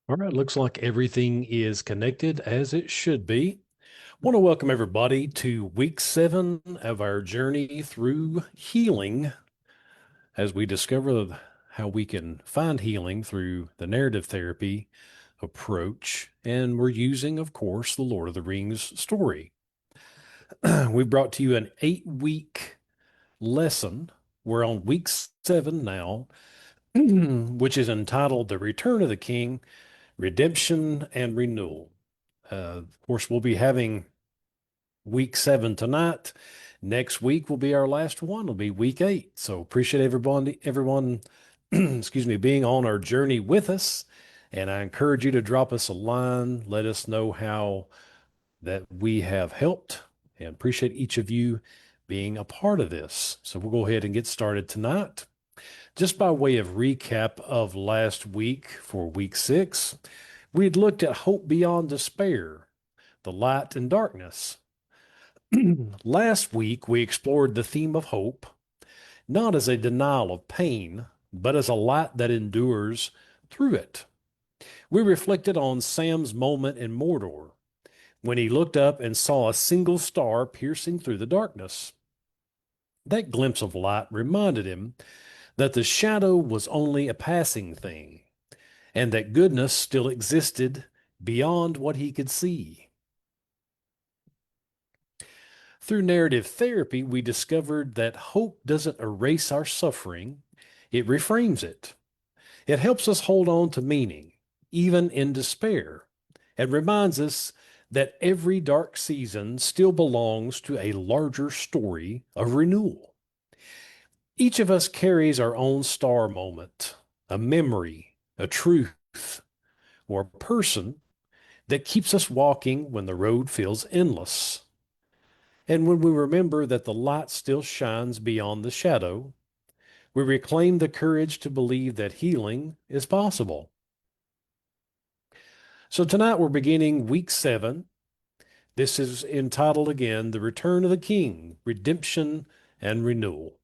All right, looks like everything is connected as it should be. Want to welcome everybody to week 7 of our journey through healing as we discover how we can find healing through the narrative therapy approach. And we're using, of course, the Lord of the Rings story. We brought to you an 8-week lesson. We're on week 7 now, which is entitled The Return of the King, Redemption and Renewal. Of course, we'll be having week 7 tonight. Next week will be our last one. It'll be week 8. So appreciate everyone, excuse me, being on our journey with us. And I encourage you to drop us a line. Let us know how that we have helped, and appreciate each of you being a part of this. So we'll go ahead and get started tonight. Just by way of recap of last week for week 6, we had looked at hope beyond despair, the light and darkness. Last week, we explored the theme of hope, not as a denial of pain, but as a light that endures through it. We reflected on Sam's moment in Mordor when he looked up and saw a single star piercing through the darkness. That glimpse of light reminded him that the shadow was only a passing thing, and that goodness still existed beyond what he could see. Through narrative therapy, we discovered that hope doesn't erase our suffering, it reframes it. It helps us hold on to meaning, even in despair, and reminds us that every dark season still belongs to a larger story of renewal. Each of us carries our own star moment, a memory, a truth, or a person that keeps us walking when the road feels endless. And when we remember that the light still shines beyond the shadow, we reclaim the courage to believe that healing is possible. So tonight we're beginning week 7. This is entitled again, The Return of the King, Redemption and Renewal.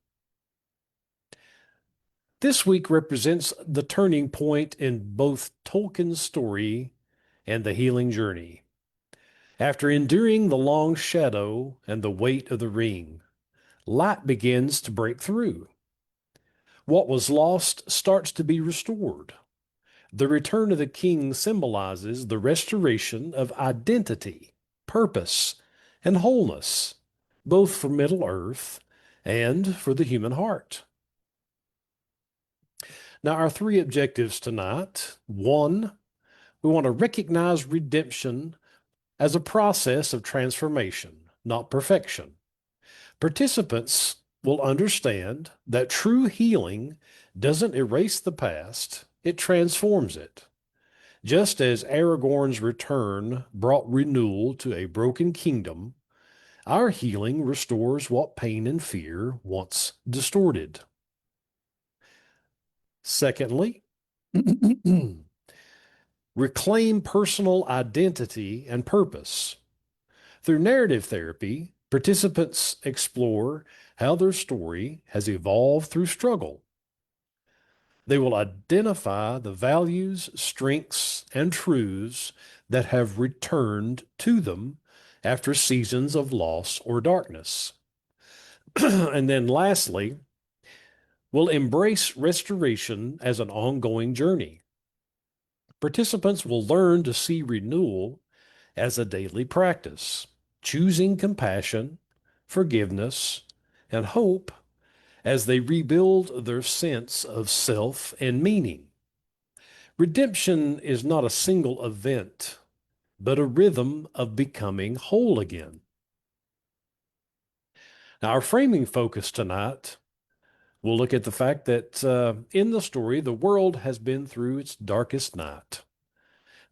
This week represents the turning point in both Tolkien's story and the healing journey. After enduring the long shadow and the weight of the ring, light begins to break through. What was lost starts to be restored. The return of the king symbolizes the restoration of identity, purpose, and wholeness, both for Middle-earth and for the human heart. Now, our 3 objectives tonight. 1, we want to recognize redemption as a process of transformation, not perfection. Participants will understand that true healing doesn't erase the past, it transforms it. Just as Aragorn's return brought renewal to a broken kingdom, our healing restores what pain and fear once distorted. Secondly, reclaim personal identity and purpose. Through narrative therapy, participants explore how their story has evolved through struggle. They will identify the values, strengths, and truths that have returned to them after seasons of loss or darkness. And then lastly, will embrace restoration as an ongoing journey. Participants will learn to see renewal as a daily practice, choosing compassion, forgiveness, and hope as they rebuild their sense of self and meaning. Redemption is not a single event, but a rhythm of becoming whole again. Now, our framing focus tonight, we'll look at the fact that in the story, the world has been through its darkest night.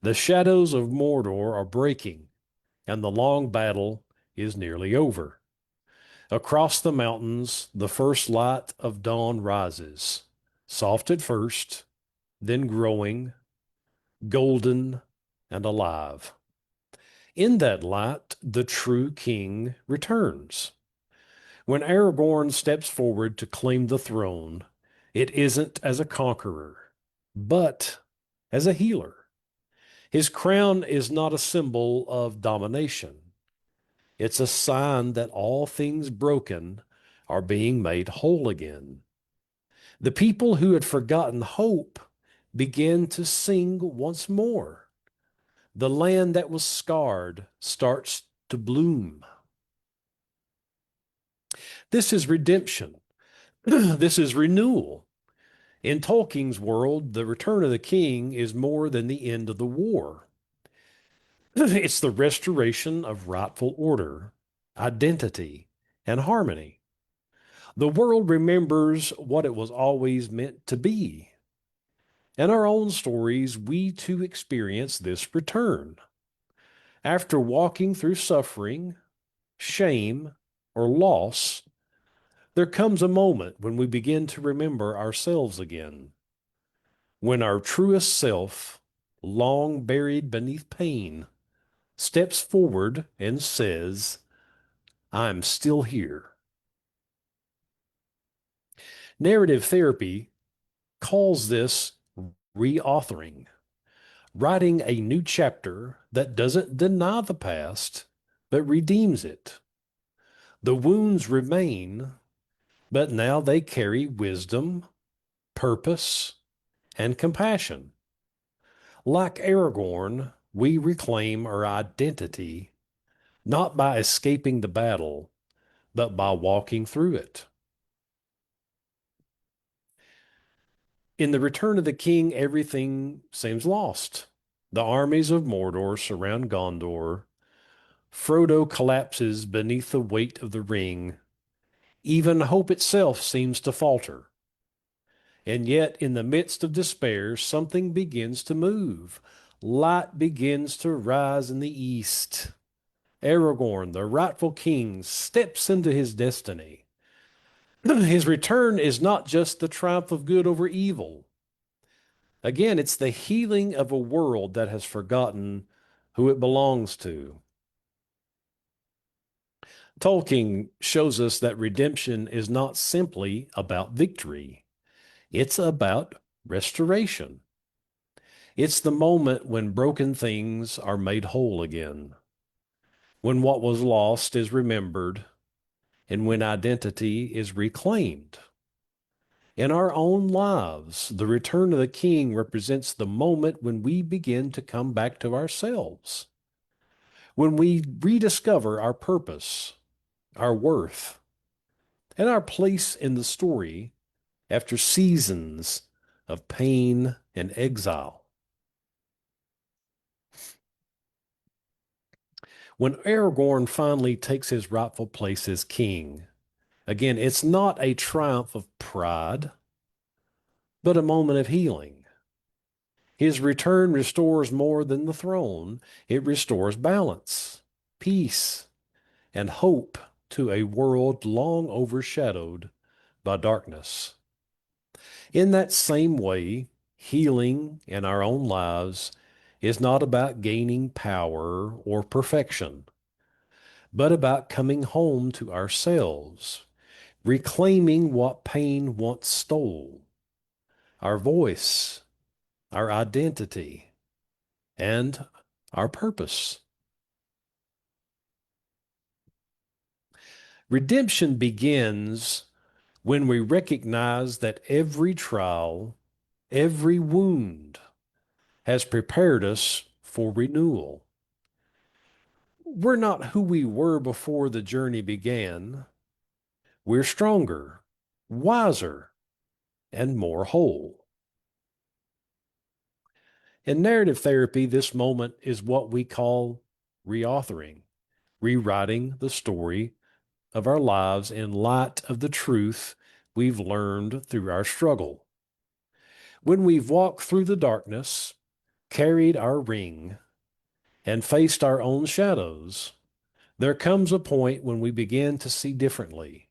The shadows of Mordor are breaking, and the long battle is nearly over. Across the mountains, the first light of dawn rises, soft at first, then growing, golden, and alive. In that light, the true king returns. When Aragorn steps forward to claim the throne, it isn't as a conqueror, but as a healer. His crown is not a symbol of domination. It's a sign that all things broken are being made whole again. The people who had forgotten hope begin to sing once more. The land that was scarred starts to bloom. This is redemption. This is renewal. In Tolkien's world, the return of the king is more than the end of the war. It's the restoration of rightful order, identity, and harmony. The world remembers what it was always meant to be. In our own stories, we too experience this return. After walking through suffering, shame, or loss, there comes a moment when we begin to remember ourselves again. When our truest self, long buried beneath pain, steps forward and says, I'm still here. Narrative therapy calls this reauthoring, writing a new chapter that doesn't deny the past, but redeems it. The wounds remain, but now they carry wisdom, purpose, and compassion. Like Aragorn, we reclaim our identity not by escaping the battle, but by walking through it. In the Return of the King, everything seems lost. The armies of Mordor surround Gondor. Frodo collapses beneath the weight of the ring. Even hope itself seems to falter. And yet, in the midst of despair, something begins to move. Light begins to rise in the east. Aragorn, the rightful king, steps into his destiny. His return is not just the triumph of good over evil. Again, it's the healing of a world that has forgotten who it belongs to. Tolkien shows us that redemption is not simply about victory. It's about restoration. It's the moment when broken things are made whole again, when what was lost is remembered, and when identity is reclaimed. In our own lives, the return of the King represents the moment when we begin to come back to ourselves, when we rediscover our purpose, our worth, and our place in the story after seasons of pain and exile. When Aragorn finally takes his rightful place as king, again, it's not a triumph of pride, but a moment of healing. His return restores more than the throne. It restores balance, peace, and hope to a world long overshadowed by darkness. In that same way, healing in our own lives is not about gaining power or perfection, but about coming home to ourselves, reclaiming what pain once stole, our voice, our identity, and our purpose. Redemption begins when we recognize that every trial, every wound has prepared us for renewal. We're not who we were before the journey began. We're stronger, wiser, and more whole. In narrative therapy, this moment is what we call reauthoring, rewriting the story of our lives in light of the truth we've learned through our struggle. When we've walked through the darkness, carried our ring, and faced our own shadows, there comes a point when we begin to see differently.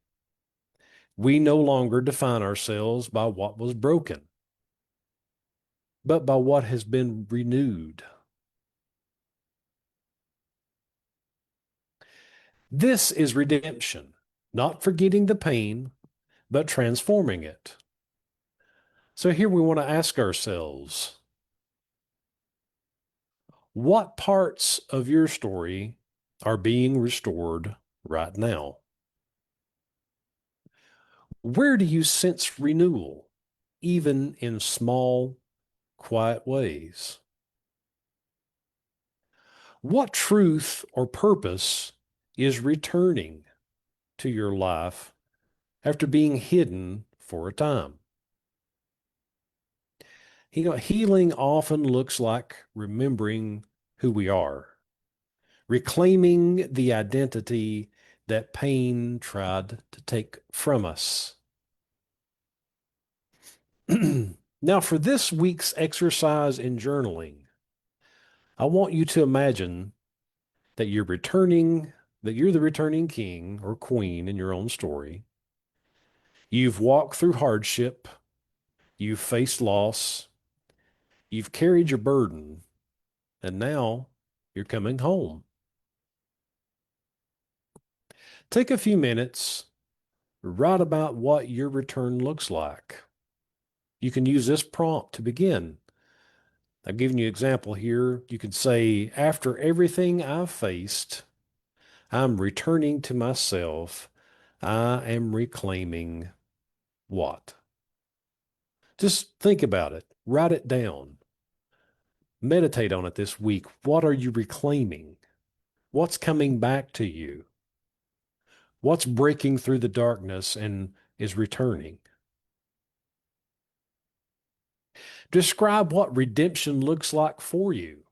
We no longer define ourselves by what was broken, but by what has been renewed. This is redemption, not forgetting the pain, but transforming it. So here we want to ask ourselves, What parts of your story are being restored right now? Where do you sense renewal, even in small, quiet ways? What truth or purpose is returning to your life after being hidden for a time? Healing often looks like remembering who we are, reclaiming the identity that pain tried to take from us. Now, for this week's exercise in journaling, I want you to imagine that you're the returning king or queen in your own story. You've walked through hardship, you've faced loss, you've carried your burden, and now you're coming home. Take a few minutes, write about what your return looks like. You can use this prompt to begin. I've given you an example here. You could say, after everything I've faced, I'm returning to myself. I am reclaiming what? Just think about it. Write it down. Meditate on it this week. What are you reclaiming? What's coming back to you? What's breaking through the darkness and is returning? Describe what redemption looks like for you.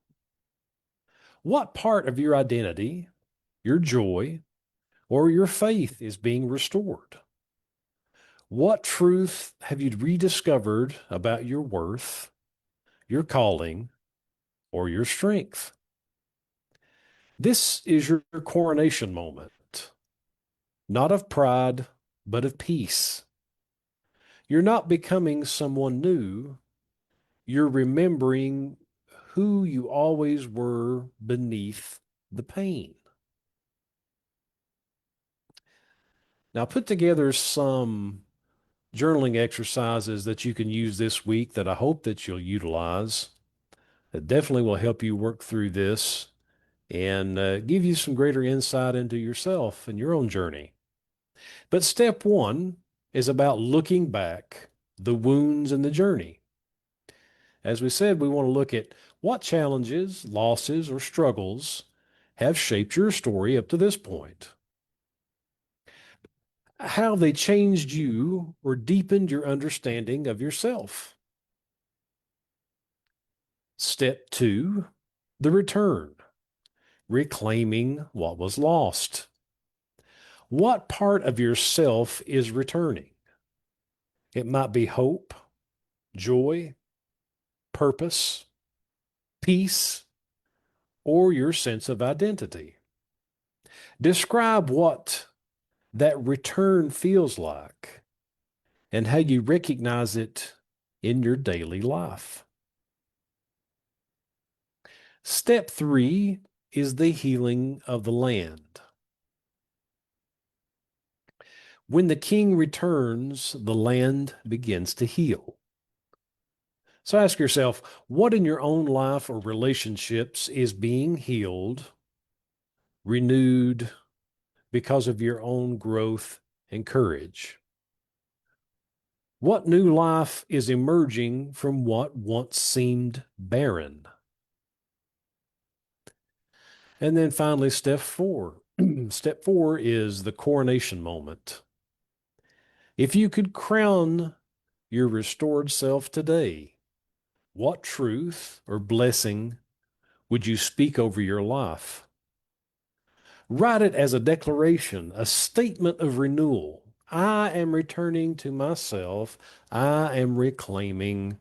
What part of your identity, your joy, or your faith is being restored? What truth have you rediscovered about your worth, your calling, or your strength? This is your coronation moment, not of pride, but of peace. You're not becoming someone new. You're remembering who you always were beneath the pain. Now, put together some journaling exercises that you can use this week that I hope that you'll utilize. That definitely will help you work through this and give you some greater insight into yourself and your own journey. But step one is about looking back, the wounds and the journey. As we said, we want to look at what challenges, losses, or struggles have shaped your story up to this point, how they changed you or deepened your understanding of yourself. Step two, the return, reclaiming what was lost. What part of yourself is returning? It might be hope, joy, purpose, peace, or your sense of identity. Describe what that return feels like and how you recognize it in your daily life. Step three is the healing of the land. When the king returns, the land begins to heal. So ask yourself, what in your own life or relationships is being healed, renewed because of your own growth and courage? What new life is emerging from what once seemed barren? And then finally, step four. Step four is the coronation moment. If you could crown your restored self today, what truth or blessing would you speak over your life? Write it as a declaration, a statement of renewal. I am returning to myself. I am reclaiming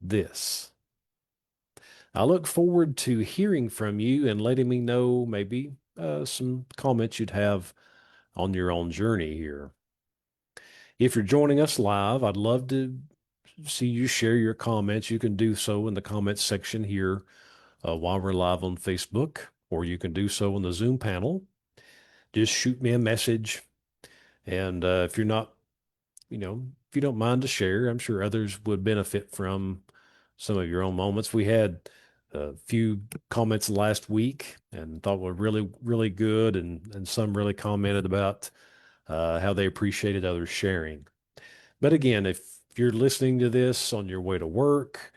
this. I look forward to hearing from you and letting me know maybe some comments you'd have on your own journey here. If you're joining us live, I'd love to see you share your comments. You can do so in the comments section here while we're live on Facebook, or you can do so in the Zoom panel. Just shoot me a message. And if you're not, if you don't mind to share, I'm sure others would benefit from some of your own moments. We had A few comments last week and thought were really, really good, and some really commented about how they appreciated others sharing. But again, if you're listening to this on your way to work,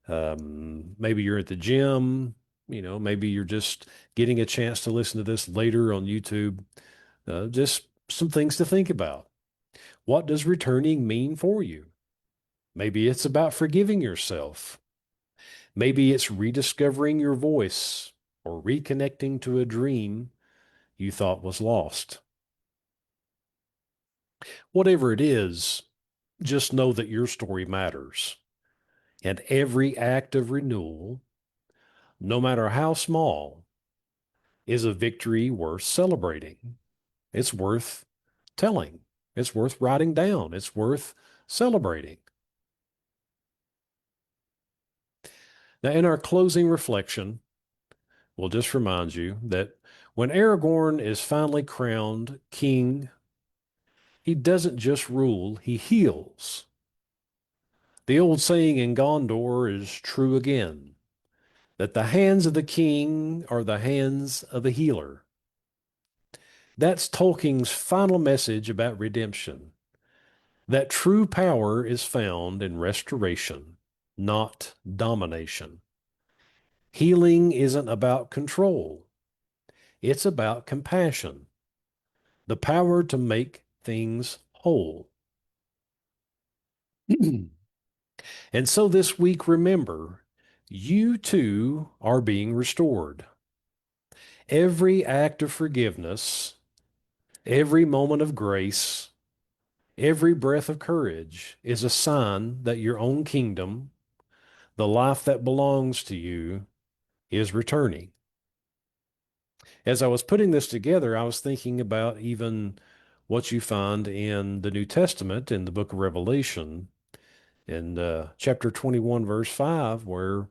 maybe you're at the gym, maybe you're just getting a chance to listen to this later on YouTube, just some things to think about. What does returning mean for you? Maybe it's about forgiving yourself. Maybe it's rediscovering your voice or reconnecting to a dream you thought was lost. Whatever it is, just know that your story matters. And every act of renewal, no matter how small, is a victory worth celebrating. It's worth telling. It's worth writing down. It's worth celebrating. Now, in our closing reflection, we'll just remind you that when Aragorn is finally crowned king, he doesn't just rule, he heals. The old saying in Gondor is true again, that the hands of the king are the hands of the healer. That's Tolkien's final message about redemption, that true power is found in restoration, not domination. Healing isn't about control. It's about compassion, the power to make things whole. And so this week, remember, you too are being restored. Every act of forgiveness, every moment of grace, every breath of courage is a sign that your own kingdom, the life that belongs to you, is returning. As I was putting this together, I was thinking about even what you find in the New Testament in the book of Revelation, in chapter 21, verse 5, where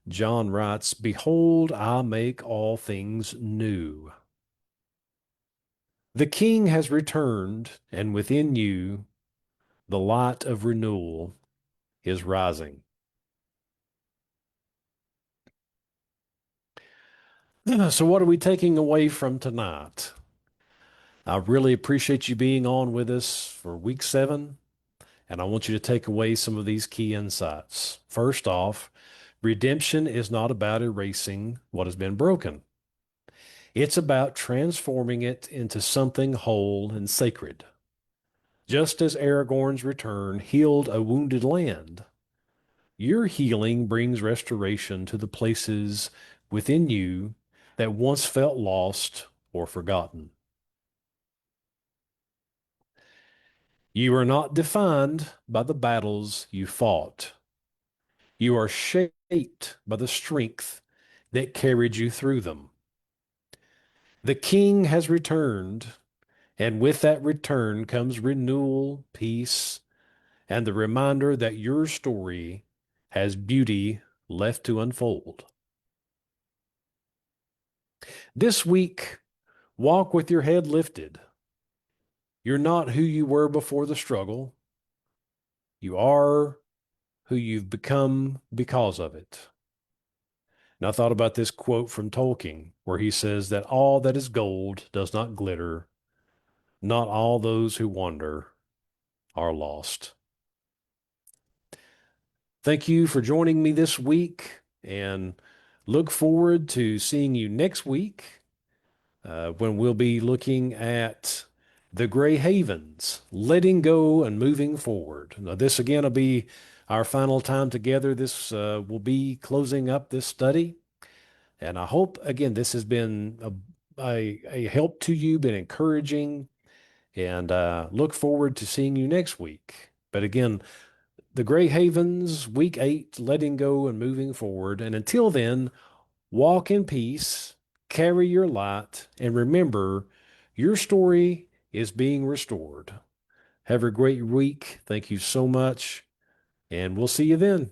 John writes, "Behold, I make all things new." The King has returned, and within you, the light of renewal is rising. So, what are we taking away from tonight? I really appreciate you being on with us for week 7, and I want you to take away some of these key insights. First off, redemption is not about erasing what has been broken. It's about transforming it into something whole and sacred. Just as Aragorn's return healed a wounded land, your healing brings restoration to the places within you that once felt lost or forgotten. You are not defined by the battles you fought. You are shaped by the strength that carried you through them. The King has returned, and with that return comes renewal, peace, and the reminder that your story has beauty left to unfold. This week, walk with your head lifted. You're not who you were before the struggle. You are who you've become because of it. And I thought about this quote from Tolkien, where he says that all that is gold does not glitter. Not all those who wander are lost. Thank you for joining me this week, and look forward to seeing you next week when we'll be looking at the Gray Havens, letting go and moving forward. Now, this again will be our final time together. This will be closing up this study. And I hope, again, this has been a help to you, been encouraging, and look forward to seeing you next week. But again, the Gray Havens, week 8, letting go and moving forward. And until then, walk in peace, carry your light, and remember, your story is being restored. Have a great week. Thank you so much, and we'll see you then.